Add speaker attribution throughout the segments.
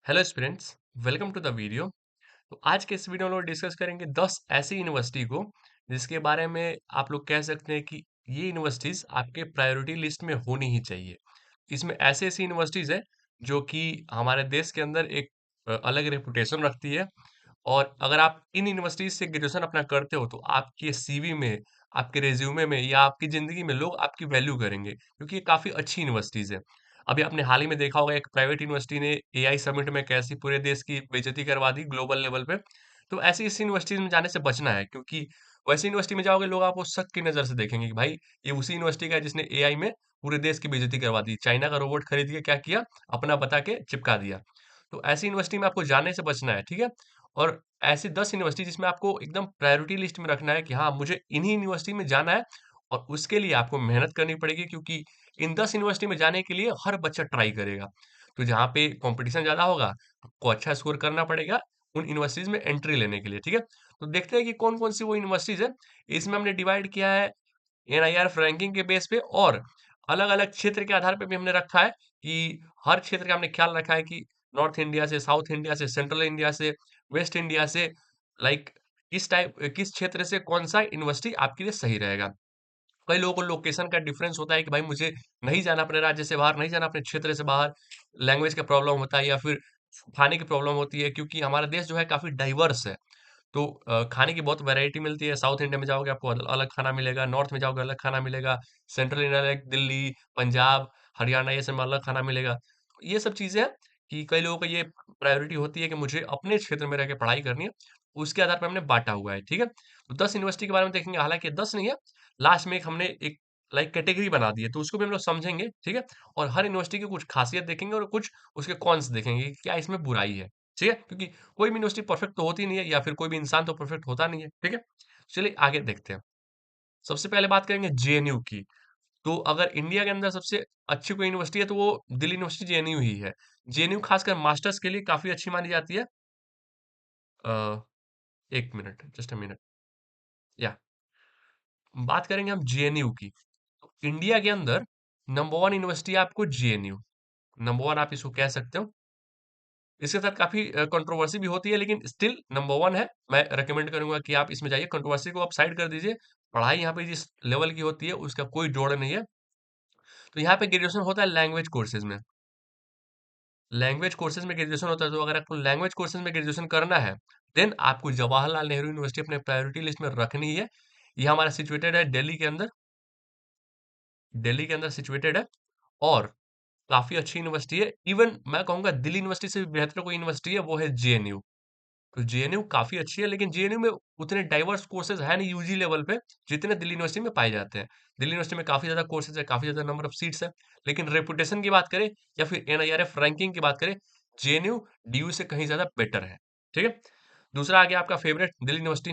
Speaker 1: Hello students, welcome to the video. तो आज के इस वीडियो में लोग डिस्कस करेंगे 10 ऐसी यूनिवर्सिटी को जिसके बारे में आप लोग कह सकते हैं कि ये यूनिवर्सिटीज आपके प्रायोरिटी लिस्ट में होनी ही चाहिए। इसमें ऐसी ऐसी यूनिवर्सिटीज है जो कि हमारे देश के अंदर एक अलग रेपुटेशन रखती है। और अगर आप इन यूनिवर्सिटीज से ग्रेजुएशन अपना करते हो तो आपके सीवी में, आपके रिज्यूमे में या आपकी जिंदगी में लोग आपकी वैल्यू करेंगे क्योंकि ये काफी अच्छी यूनिवर्सिटीज है। अभी आपने हाल ही में देखा होगा एक प्राइवेट यूनिवर्सिटी ने एआई समिट में कैसी पूरे देश की बेइज्जती करवा दी ग्लोबल लेवल पे। तो ऐसी इस यूनिवर्सिटीज में जाने से बचना है क्योंकि वैसी यूनिवर्सिटी में जाओगे लोग आपको शक की नजर से देखेंगे कि भाई ये उसी यूनिवर्सिटी का है जिसने एआई में पूरे देश की बेइज्जती करवा दी। चाइना का रोबोट खरीद के क्या किया, अपना बता के चिपका दिया। तो ऐसी यूनिवर्सिटी में आपको जाने से बचना है, ठीक है। और ऐसी 10 यूनिवर्सिटी जिसमें आपको एकदम प्रायोरिटी लिस्ट में रखना है कि हाँ, मुझे इन्हीं यूनिवर्सिटी में जाना है। और उसके लिए आपको मेहनत करनी पड़ेगी क्योंकि इन 10 यूनिवर्सिटी में जाने के लिए हर बच्चा ट्राई करेगा। तो जहाँ पे कॉम्पिटिशन ज़्यादा होगा, आपको अच्छा स्कोर करना पड़ेगा उन यूनिवर्सिटीज़ में एंट्री लेने के लिए, ठीक है? तो देखते हैं कि कौन-कौन सी वो यूनिवर्सिटीज़ है। इसमें हमने डिवाइड किया है एनआईआरएफ रैंकिंग के बेस पे और अलग-अलग क्षेत्र के आधार पे भी हमने रखा है कि हर क्षेत्र का हमने ख्याल रखा है कि नॉर्थ इंडिया से, साउथ इंडिया से, सेंट्रल इंडिया से, वेस्ट इंडिया से, लाइक किस क्षेत्र से कौन-सा यूनिवर्सिटी आपके लिए सही रहेगा। कई लोगों को लोकेशन का डिफरेंस होता है कि भाई मुझे नहीं जाना अपने राज्य से बाहर, नहीं जाना अपने क्षेत्र से बाहर, लैंग्वेज का प्रॉब्लम होता है या फिर खाने की प्रॉब्लम होती है क्योंकि हमारा देश जो है काफ़ी डाइवर्स है। तो खाने की बहुत वैरायटी मिलती है। साउथ इंडिया में जाओगे आपको अलग खाना मिलेगा, नॉर्थ में जाओगे अलग खाना मिलेगा, central India like Delhi, Punjab, Haryana ये सब में अलग खाना मिलेगा। ये सब चीज़ें हैं कि कई लोगों को ये प्रायोरिटी होती है कि मुझे अपने क्षेत्र में रह के पढ़ाई करनी है, उसके आधार पे हमने बाँटा हुआ है, ठीक है? तो 10 यूनिवर्सिटी के बारे में देखेंगे, हालाँकि 10 नहीं है, लास्ट में एक हमने एक लाइक कैटेगरी बना दी है, तो उसको भी हम लोग समझेंगे, ठीक है? और हर यूनिवर्सिटी की कुछ खासियत देखेंगे और कुछ उसके कॉन्स देखेंगे कि क्या इसमें बुराई है, ठीक है? क्योंकि कोई भी यूनिवर्सिटी परफेक्ट तो होती नहीं है या फिर कोई भी इंसान तो परफेक्ट होता नहीं है, ठीक है? चलिए आगे देखते हैं। सबसे पहले बात करेंगे जेएनयू की। तो अगर इंडिया के अंदर सबसे अच्छी कोई यूनिवर्सिटी है तो वो दिल्ली यूनिवर्सिटी जेएनयू ही है। जेएनयू खासकर मास्टर्स के लिए काफ़ी अच्छी मानी जाती है। अ, 1 मिनट, जस्ट अ मिनट। या बात करेंगे हम जेएनयू की। तो इंडिया के अंदर नंबर 1 यूनिवर्सिटी है आपको जेएनयू। नंबर 1 आप इसको कह सकते हो। इसके साथ काफ़ी कंट्रोवर्सी भी होती है लेकिन स्टिल नंबर 1 है। मैं रिकमेंड करूँगा कि आप इसमें जाइए, कंट्रोवर्सी को आप साइड कर दीजिए। पढ़ाई यहाँ पे जिस लेवल की होती है उसका कोई जोड़ नहीं है। तो यहाँ पे ग्रेजुएशन होता है लैंग्वेज कोर्सेज़ में। लैंग्वेज कोर्सेज़ में ग्रेजुएशन होता है, तो अगर आपको लैंग्वेज कोर्सेज़ में ग्रेजुएशन करना है, देन आपको जवाहरलाल नेहरू यूनिवर्सिटी अपने प्रायोरिटी लिस्ट में रखनी ही है। ये हमारा सिचुएटेड है दिल्ली के अंदर। दिल्ली के अंदर सिचुएटेड है और काफ़ी अच्छी यूनिवर्सिटी है। इवन मैं कहूँगा दिल्ली यूनिवर्सिटी से भी बेहतर कोई यूनिवर्सिटी है, वो है जेएनयू। तो जेएनयू काफ़ी अच्छी है, लेकिन जेएनयू में उतने डाइवर्स कोर्सेज़ है नहीं यूजी लेवल पे, जितने दिल्ली यूनिवर्सिटी में पाए जाते हैं। दिल्ली यूनिवर्सिटी में काफ़ी ज़्यादा कोर्सेज़ है, काफ़ी ज़्यादा नंबर ऑफ सीट्स है, लेकिन रेपुटेशन की बात करें या फिर एनआईआरएफ रैंकिंग की बात करें, जेएनयू डीयू से कहीं ज़्यादा बेटर है। ठीक है? दूसरा आ गया आपका फेवरेट दिल्ली यूनिवर्सिटी,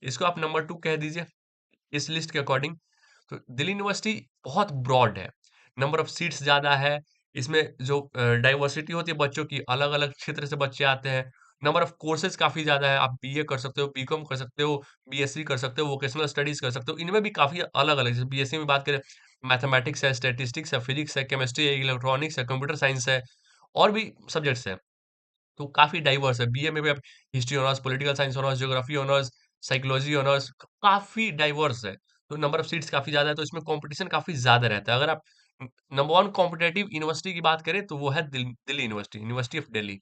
Speaker 1: इसको आप नंबर 2 कह दीजिए, इस लिस्ट के अकॉर्डिंग। तो दिल्ली यूनिवर्सिटी बहुत ब्रॉड है, नंबर ऑफ सीट्स ज़्यादा है, इसमें जो डाइवर्सिटी होती है बच्चों की, अलग-अलग क्षेत्र से बच्चे आते हैं, नंबर ऑफ कोर्सेज़ काफ़ी ज़्यादा है, आप बीए कर सकते हो, बीकॉम कर सकते हो, बीएससी कर सकते हो, वोकेशनल स्टडीज़ कर सकते हो, इनमें भी काफ़ी अलग-अलग जैसे बीएससी में बात करें, मैथमेटिक्स है, स्टैटिस्टिक्स है, फिजिक्स है, केमिस्ट्री है, इलेक्ट्रॉनिक्स है, कंप्यूटर साइंस है, और भी सब्जेक्ट्स हैं। तो काफ़ी डाइवर्स है। बीए में भी आप history honours, political science honours, geography honours, psychology honours काफ़ी डाइवर्स है। तो नंबर ऑफ सीट्स काफ़ी ज़्यादा है, तो इसमें कॉम्पिटिशन काफ़ी ज़्यादा रहता है। अगर आप नंबर 1 कॉम्पिटिटिव यूनिवर्सिटी की बात करें, तो वो है Delhi university, university of Delhi.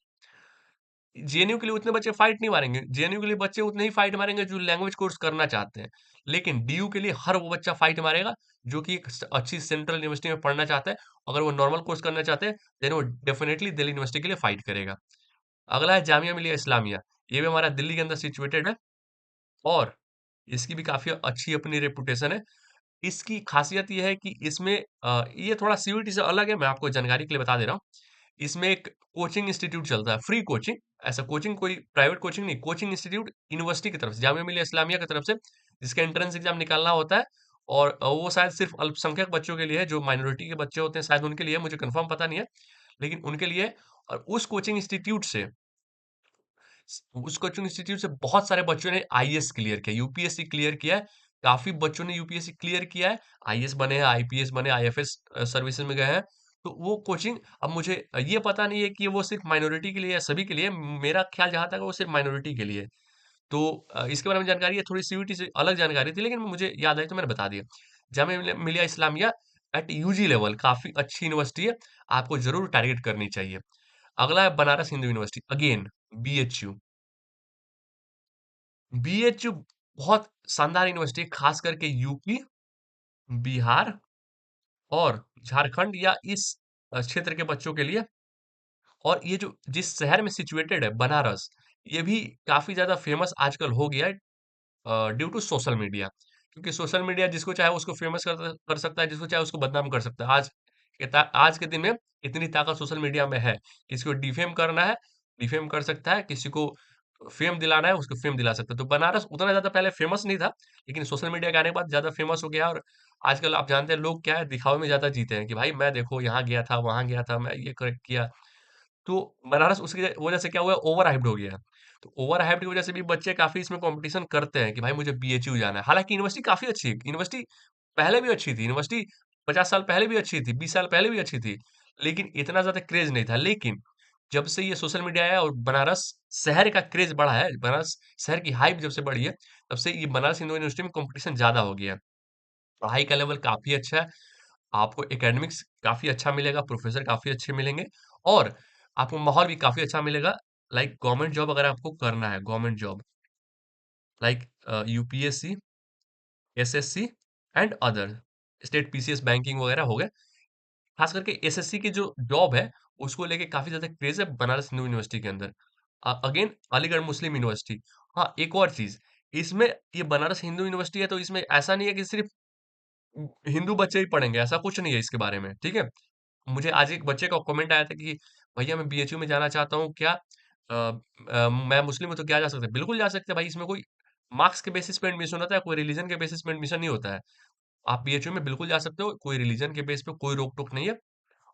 Speaker 1: JNU के लिए उतने बच्चे फाइट नहीं मारेंगे। जेएनयू के लिए बच्चे उतने ही फाइट मारेंगे जो लैंग्वेज कोर्स करना चाहते हैं। लेकिन डीयू के लिए हर वो बच्चा फाइट मारेगा जो कि एक अच्छी सेंट्रल यूनिवर्सिटी में पढ़ना चाहता है। अगर वो नॉर्मल कोर्स करना चाहते हैं, देन वो डेफिनिटली दिल्ली यूनिवर्सिटी के लिए फाइट करेगा। अगला है जामिया मिलिया इस्लामिया। ये भी हमारा दिल्ली के अंदर सिचुएटेड है और इसकी भी काफ़ी अच्छी अपनी रेपुटेशन है। इसकी खासियत ये है कि इसमें ये थोड़ा सीयूईटी से अलग है, मैं आपको जानकारी के लिए बता दे रहा हूँ। इसमें एक कोचिंग इंस्टीट्यूट चलता है, फ्री कोचिंग, ऐसा कोचिंग कोई प्राइवेट कोचिंग नहीं, कोचिंग इंस्टीट्यूट यूनिवर्सिटी की तरफ से, जामिया मिलिया इस्लामिया की तरफ से, जिसका एंट्रेंस एग्ज़ाम निकालना होता है और वो शायद सिर्फ़ अल्पसंख्यक बच्चों के लिए है, जो माइनॉरिटी के बच्चे होते हैं, शायद उनके लिए है, मुझे कन्फर्म पता नहीं है, लेकिन उनके लिए है। और उस कोचिंग इंस्टीट्यूट से उस कोचिंग इंस्टीट्यूट से बहुत सारे बच्चों ने आईएएस क्लियर किया, यूपीएससी क्लियर किया है। काफ़ी बच्चों ने यूपीएससी क्लियर किया है, आईएएस बने हैं, आईपीएस बने, आईएफएस सर्विसेज में गए हैं। तो वो कोचिंग अब मुझे ये पता नहीं है कि वो सिर्फ माइनॉरिटी के लिए या सभी के लिए, मेरा ख्याल जहाँ तक है वो सिर्फ माइनॉरिटी के लिए है। तो इसके बारे में जानकारी है, थोड़ी सीयूईटी से अलग जानकारी थी, लेकिन मुझे याद आई तो मैंने बता दिया। Jamia Millia Islamia eight UG level काफ़ी अच्छी यूनिवर्सिटी है, आपको ज़रूर टारगेट करनी चाहिए। अगला है Banaras Hindu university, again BHU. BHU बहुत शानदार यूनिवर्सिटी है, खास करके यूपी, बिहार और झारखंड या इस क्षेत्र के बच्चों के लिए। और ये जो जिस शहर में सिचुएटेड है बनारस, ये भी काफ़ी ज़्यादा फेमस आजकल हो गया है ड्यू टू सोशल मीडिया। क्योंकि सोशल मीडिया जिसको चाहे उसको फेमस कर सकता है, जिसको चाहे उसको बदनाम कर सकता है। आज के दिन में इतनी ताकत सोशल मीडिया में है, किसी को डिफेम करना है, डिफेम कर सकता है, किसी को फेम दिलाना है, उसको फेम दिला सकता है। तो बनारस उतना ज़्यादा पहले फेमस नहीं था, लेकिन सोशल मीडिया के आने के बाद ज़्यादा फेमस हो गया। और आजकल आप जानते हैं लोग क्या है, दिखावे में ज़्यादा जीते हैं कि भाई मैं देखो यहाँ गया था, वहाँ गया था, मैं ये कर किया। तो बनारस उसकी वजह से क्या हुआ है, ओवर हाइप्ड हो गया है। तो ओवर हाइप्ड की वजह से भी बच्चे काफ़ी इसमें कॉम्पिटिशन करते हैं कि भाई मुझे बीएचयू जाना है। हालाँकि यूनिवर्सिटी काफ़ी अच्छी है, यूनिवर्सिटी पहले भी अच्छी थी, यूनिवर्सिटी 50 साल पहले भी अच्छी थी, 20 साल पहले भी अच्छी थी, लेकिन इतना ज़्यादा क्रेज़ नहीं था। लेकिन जब से ये सोशल मीडिया आया और बनारस शहर का क्रेज़ बढ़ा है, बनारस शहर की हाइप जब से बढ़ी है, तब से ये बनारस हिंदू यूनिवर्सिटी में कॉम्पिटिशन ज़्यादा हो गया है। पढ़ाई का लेवल काफ़ी अच्छा है, आपको एकेडमिक्स काफ़ी अच्छा मिलेगा, प्रोफ़ेसर काफ़ी अच्छे मिलेंगे और आपको माहौल भी काफ़ी अच्छा मिलेगा। लाइक गवर्नमेंट जॉब अगर आपको करना है, government job like UPSC, SSC and other state PCS banking वगैरह हो गए। खास करके एसएससी की जो जॉब है, उसको लेके काफ़ी ज़्यादा क्रेज़ है बनारस हिंदू यूनिवर्सिटी के अंदर। अगेन अलीगढ़ मुस्लिम यूनिवर्सिटी। हाँ, एक और चीज़, इसमें ये बनारस हिंदू यूनिवर्सिटी है तो इसमें ऐसा नहीं है कि सिर्फ़ हिंदू बच्चे ही पढ़ेंगे, ऐसा कुछ नहीं है इसके बारे में, ठीक है? मुझे आज एक बच्चे का कमेंट आया था कि भैया मैं बीएचयू में जाना चाहता हूँ, क्या मैं मुस्लिम हूँ तो क्या जा सकते हैं? बिल्कुल जा सकते हैं भाई, इसमें कोई मार्क्स के बेसिस पे एडमिशन होता है, कोई रिलीजन के बेसिस पे एडमिशन नहीं होता है। आप बीएचयू में बिल्कुल जा सकते हो, कोई रिलीजन के बेस पे कोई रोक-टोक नहीं है।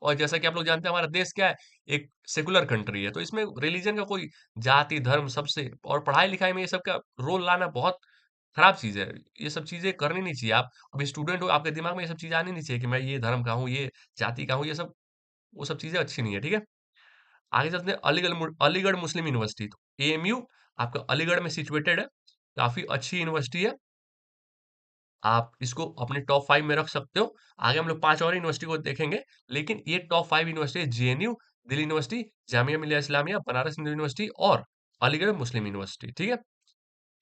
Speaker 1: और जैसा कि आप लोग जानते हैं हमारा देश क्या है, एक सेकुलर कंट्री है, तो इसमें रिलीजन का कोई जाति, धर्म सबसे और पढ़ाई-लिखाई में ये सब का रोल लाना बहुत खराब चीज़ है। ये सब चीज़ें करनी नहीं चाहिए। आप अभी स्टूडेंट हो, आपके दिमाग में ये सब चीज़ें आनी नहीं चाहिए कि मैं ये धर्म का हूँ, ये जाति का हूँ, ये सब वो सब चीज़ें अच्छी नहीं है, ठीक है? आगे चलते हैं अलीगढ़ मुस्लिम यूनिवर्सिटी। तो एएमयू आपका अलीगढ़ में सिचुएटेड है, काफ़ी अच्छी यूनिवर्सिटी है। आप इसको अपने टॉप 5 में रख सकते हो। आगे हम लोग 5 और यूनिवर्सिटी को देखेंगे, लेकिन ये टॉप 5 यूनिवर्सिटी है JNU, Delhi university, Jamia Millia Islamia, Banaras Hindu university और अलीगढ़ मुस्लिम यूनिवर्सिटी, ठीक है?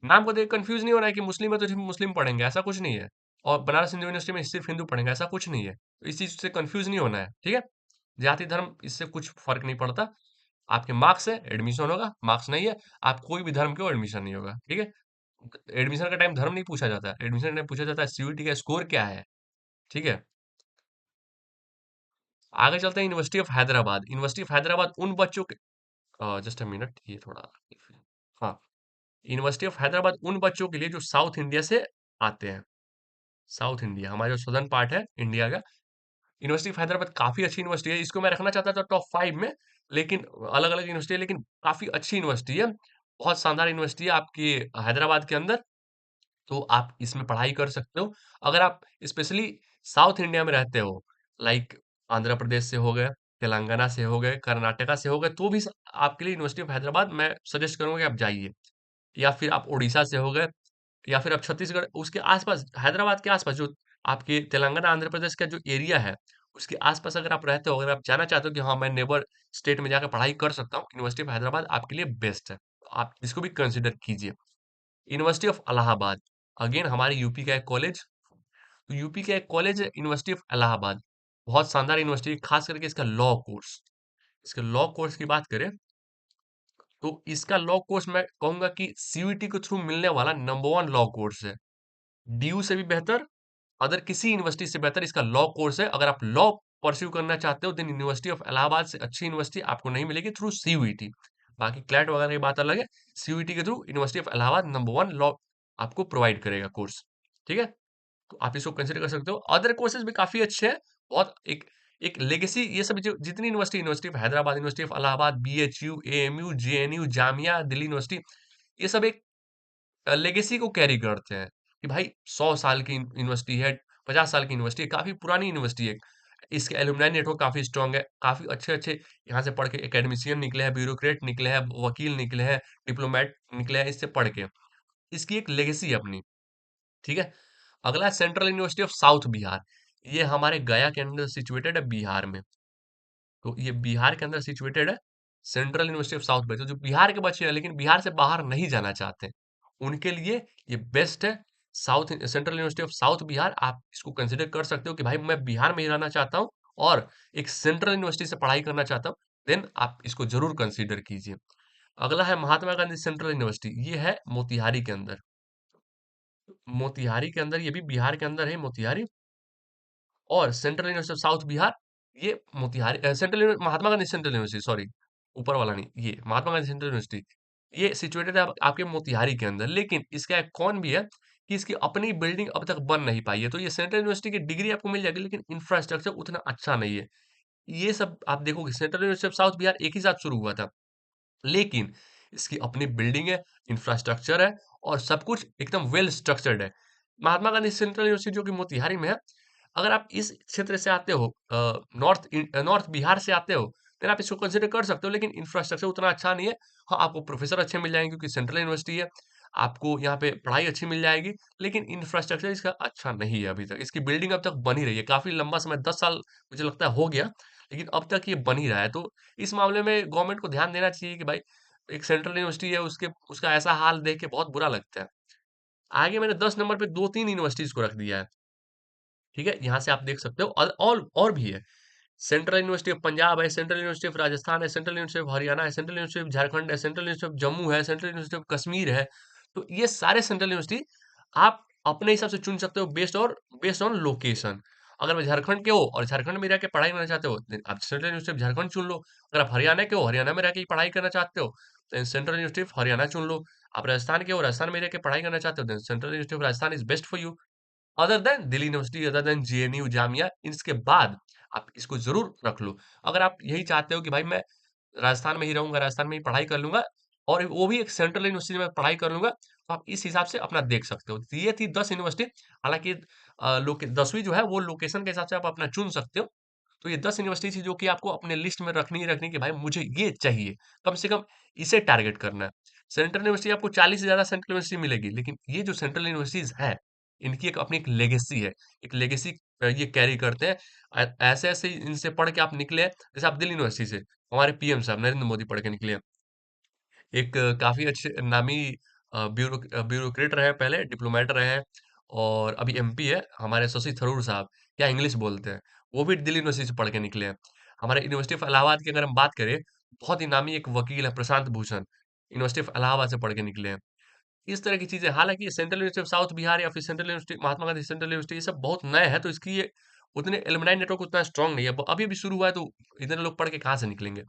Speaker 1: नाम को देख कन्फ्यूज़ नहीं होना है कि मुस्लिम है तो सिर्फ मुस्लिम पढ़ेंगे, ऐसा कुछ नहीं है। और बनारस हिंदू यूनिवर्सिटी में सिर्फ हिंदू पढ़ेंगे, ऐसा कुछ नहीं है। तो इस चीज़ से कन्फ्यूज़ नहीं होना है, ठीक है? जाति धर्म इससे कुछ फ़र्क नहीं पड़ता। आपके मार्क्स है, एडमिशन होगा, मार्क्स नहीं है, आप कोई भी धर्म के हो, एडमिशन नहीं होगा, ठीक है? एडमिशन का टाइम धर्म नहीं पूछा जाता है, एडमिशन का टाइम पूछा जाता है सीयूईटी का स्कोर क्या है, ठीक है? आगे चलते हैं university of Hyderabad. University of Hyderabad उन बच्चों के जस्ट अ मिनट ये थोड़ा हाँ, यूनिवर्सिटी ऑफ हैदराबाद उन बच्चों के लिए जो साउथ इंडिया से आते हैं। साउथ इंडिया, हमारा जो सदर्न पार्ट है इंडिया का, यूनिवर्सिटी ऑफ हैदराबाद काफ़ी अच्छी यूनिवर्सिटी है। इसको मैं रखना चाहता था टॉप 5 में, लेकिन अलग-अलग यूनिवर्सिटी है, लेकिन काफ़ी अच्छी यूनिवर्सिटी है। बहुत शानदार यूनिवर्सिटी है आपकी हैदराबाद के अंदर। तो आप इसमें पढ़ाई कर सकते हो। अगर आप स्पेशली साउथ इंडिया में रहते हो, लाइक आंध्र प्रदेश से हो गए, तेलंगाना से हो गए, कर्नाटका से हो गए, तो भी आपके लिए यूनिवर्सिटी ऑफ हैदराबाद मैं सजेस्ट करूँगा कि आप जाइए। या फिर आप उड़ीसा से हो गए, या फिर आप छत्तीसगढ़ उसके आस-पास, हैदराबाद के आस-पास जो आपके तेलंगाना, आंध्र प्रदेश का जो एरिया है, उसके आस-पास अगर आप रहते हो, अगर आप जाना चाहते हो कि हाँ, मैं नेबर स्टेट में जाकर पढ़ाई कर सकता हूँ, यूनिवर्सिटी ऑफ हैदराबाद आपके लिए बेस्ट है। आप इसको भी कंसिडर कीजिए। यूनिवर्सिटी ऑफ इलाहाबाद, अगेन हमारे यूपी का एक कॉलेज, तो यूपी का एक कॉलेज है यूनिवर्सिटी ऑफ इलाहाबाद। बहुत शानदार यूनिवर्सिटी है, खास करके इसका लॉ कोर्स। इसके लॉ कोर्स की बात करें, तो इसका लॉ कोर्स मैं कहूँगा कि सीयूईटी के थ्रू मिलने वाला नंबर 1 लॉ कोर्स है। डीयू से भी बेहतर, अदर किसी यूनिवर्सिटी से बेहतर इसका लॉ कोर्स है। अगर आप लॉ परस्यू करना चाहते हो, देन यूनिवर्सिटी ऑफ इलाहाबाद से अच्छी यूनिवर्सिटी आपको नहीं मिलेगी थ्रू सीयूईटी। बाकी क्लैट वगैरह की बात अलग है। सीयूईटी के through university of Allahabad number 1 law आपको प्रोवाइड करेगा कोर्स, ठीक है? तो आप इसको कंसिडर कर सकते हो। अदर कोर्सेज़ भी काफ़ी अच्छे हैं। बहुत एक एक लेगेसी, ये सब जो जितनी university, university of Hyderabad, university of Allahabad, BHU, AMU, JNU, Jamia, Delhi university, ये सब एक लेगेसी को कैरी करते हैं कि भाई 100 साल की यूनिवर्सिटी है, 50 साल की यूनिवर्सिटी है, काफ़ी पुरानी यूनिवर्सिटी है। इसके एलुमनाई नेटवर्क काफ़ी स्ट्रॉन्ग है, काफ़ी अच्छे-अच्छे यहाँ से पढ़ के एकेडमिशियन निकले हैं, ब्यूरोक्रेट निकले हैं, वकील निकले हैं, डिप्लोमेट निकले हैं इससे पढ़ के। इसकी एक लेगेसी है अपनी, ठीक है? अगला है central university of south Bihar. ये हमारे गया के अंदर सिचुएटेड है बिहार में। तो ये बिहार के अंदर सिचुएटेड है, central university of south Bihar. तो जो बिहार के बच्चे हैं लेकिन बिहार से बाहर नहीं जाना चाहते, उनके लिए ये बेस्ट है। Central university of south Bihar आप इसको कंसीडर कर सकते हो कि भाई मैं बिहार में ही रहना चाहता हूँ और एक सेंट्रल यूनिवर्सिटी से पढ़ाई करना चाहता हूँ, देन आप इसको ज़रूर कंसीडर कीजिए। अगला है महात्मा गांधी सेंट्रल यूनिवर्सिटी, ये है मोतिहारी के अंदर। मोतिहारी के अंदर, ये भी बिहार के अंदर है मोतिहारी। और central university of south Bihar, ये Motihari Mahatma Gandhi central university, sorry, ऊपर वाला नहीं, ये महात्मा गांधी सेंट्रल यूनिवर्सिटी, ये सिचुएटेड है आपके मोतिहारी के अंदर। लेकिन इसका एक कौन भी है कि इसकी अपनी बिल्डिंग अब तक बन नहीं पाई है। तो ये सेंट्रल यूनिवर्सिटी की डिग्री आपको मिल जाएगी लेकिन इंफ्रास्ट्रक्चर उतना अच्छा नहीं है। ये सब आप देखोगे central university of south Bihar एक ही साथ शुरू हुआ था। लेकिन इसकी अपनी बिल्डिंग है, इंफ्रास्ट्रक्चर है और सब कुछ एकदम वेल स्ट्रक्चर्ड है। महात्मा गांधी सेंट्रल यूनिवर्सिटी जो कि मोतिहारी में है, अगर आप इस क्षेत्र से आते हो नॉर्थ बिहार से आते हो, देन आप इसको कंसिडर कर सकते हो लेकिन इंफ्रास्ट्रक्चर उतना अच्छा नहीं है। हाँ, आपको प्रोफ़ेसर अच्छे मिल जाएँगे क्योंकि सेंट्रल यूनिवर्सिटी है, आपको यहाँ पे पढ़ाई अच्छी मिल जाएगी, लेकिन इंफ्रास्ट्रक्चर इसका अच्छा नहीं है अभी तक। इसकी बिल्डिंग अब तक बन ही रही है, काफ़ी लंबा समय 10 साल मुझे लगता है हो गया, लेकिन अब तक ये बन ही रहा है। तो इस मामले में गवर्नमेंट को ध्यान देना चाहिए कि भाई एक सेंट्रल यूनिवर्सिटी है उसके उसका ऐसा हाल देख के बहुत बुरा लगता है। आगे मैंने 10 नंबर पे 2-3 यूनिवर्सिटीज़ को रख दिया है, ठीक है? यहाँ से आप देख सकते हो और भी है। सेंट्रल यूनिवर्सिटी ऑफ पंजाब है, सेंट्रल यूनिवर्सिटी ऑफ राजस्थान है, सेंट्रल यूनिवर्सिटी ऑफ हरियाणा है, सेंट्रल यूनिवर्सिटी ऑफ झारखंड है, सेंट्रल यूनिवर्सिटी ऑफ जम्मू है, सेंट्रल यूनिवर्सिटी ऑफ कश्मीर है। तो ये सारे सेंट्रल यूनिवर्सिटी आप अपने हिसाब से चुन सकते हो बेस्ड ऑन लोकेशन। अगर मैं झारखंड के हो और झारखंड में रह के पढ़ाई करना चाहते हो, देन आप सेंट्रल यूनिवर्सिटी ऑफ झारखंड चुन लो। अगर आप हरियाणा के हो, हरियाणा में रह के पढ़ाई करना चाहते हो, then central university of Haryana चुन लो। आप राजस्थान के हो, राजस्थान में रह के पढ़ाई करना चाहते हो, then central university of Rajasthan is best for you. Other than Delhi university, other than JNU, Jamia, इसके बाद आप इसको ज़रूर रख लो। अगर आप यही चाहते हो कि भाई मैं राजस्थान में ही रहूँगा, राजस्थान में ही पढ़ाई कर लूँगा और वो भी एक सेंट्रल यूनिवर्सिटी में पढ़ाई कर लूँगा, तो आप इस हिसाब से अपना देख सकते हो। तो ये थी 10 यूनिवर्सिटी, हालाँकि 10वीं जो है वो लोकेशन के हिसाब से आप अपना चुन सकते हो। तो ये 10 यूनिवर्सिटी थी जो कि आपको अपने लिस्ट में रखनी ही रखनी कि भाई मुझे ये चाहिए, कम से कम इसे टारगेट करना है। सेंट्रल यूनिवर्सिटी आपको 40 से ज़्यादा सेंट्रल यूनिवर्सिटी मिलेगी, लेकिन ये जो सेंट्रल यूनिवर्सिटीज़ हैं, इनकी एक अपनी एक लेगेसी है। एक लेगेसी ये कैरी करते हैं। ऐसे-ऐसे इनसे पढ़ के आप निकले हैं, जैसे आप दिल्ली यूनिवर्सिटी से, हमारे पीएम साहब नरेंद्र मोदी पढ़ के निकले हैं। एक काफ़ी अच्छे नामी ब्यूरोक्रेट रहे हैं पहले, डिप्लोमेट रहे हैं और अभी एमपी है हमारे शशि थरूर साहब, क्या इंग्लिश बोलते हैं। वो भी दिल्ली यूनिवर्सिटी से पढ़ के निकले हैं। हमारे यूनिवर्सिटी ऑफ इलाहाबाद की अगर हम बात करें, बहुत ही नामी एक वकील है प्रशांत भूषण, यूनिवर्सिटी ऑफ इलाहाबाद से पढ़ के निकले हैं। इस तरह की चीज़ें, हालाँकि central university of south Bihar या फिर central university Mahatma Gandhi central university ये सब बहुत नए हैं, तो इसकी ये उतने एलुमनाई नेटवर्क उतना स्ट्रॉन्ग नहीं है। अभी-अभी शुरू हुआ है तो इतने लोग पढ़ के कहाँ से निकलेंगे?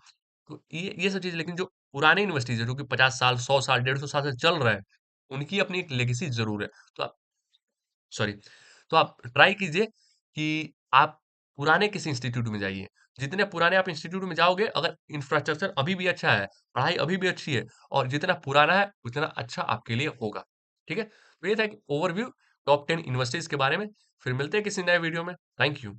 Speaker 1: तो ये सब चीज़, लेकिन जो पुरानी यूनिवर्सिटीज़ है, जो कि 50 साल, 100 साल, 150 साल से चल रहे हैं, उनकी अपनी एक लेगेसी ज़रूर है। तो आप सॉरी, तो आप ट्राई कीजिए कि आप पुराने किसी इंस्टीट्यूट में जाइए। जितने पुराने आप इंस्टीट्यूट में जाओगे, अगर इंफ्रास्ट्रक्चर अभी भी अच्छा है, पढ़ाई अभी भी अच्छी है और जितना पुराना है, उतना अच्छा आपके लिए होगा। ठीक है? तो ये था एक ओवरव्यू टॉप 10 यूनिवर्सिटीज़ के बारे में। फिर मिलते हैं किसी नए वीडियो में। Thank you.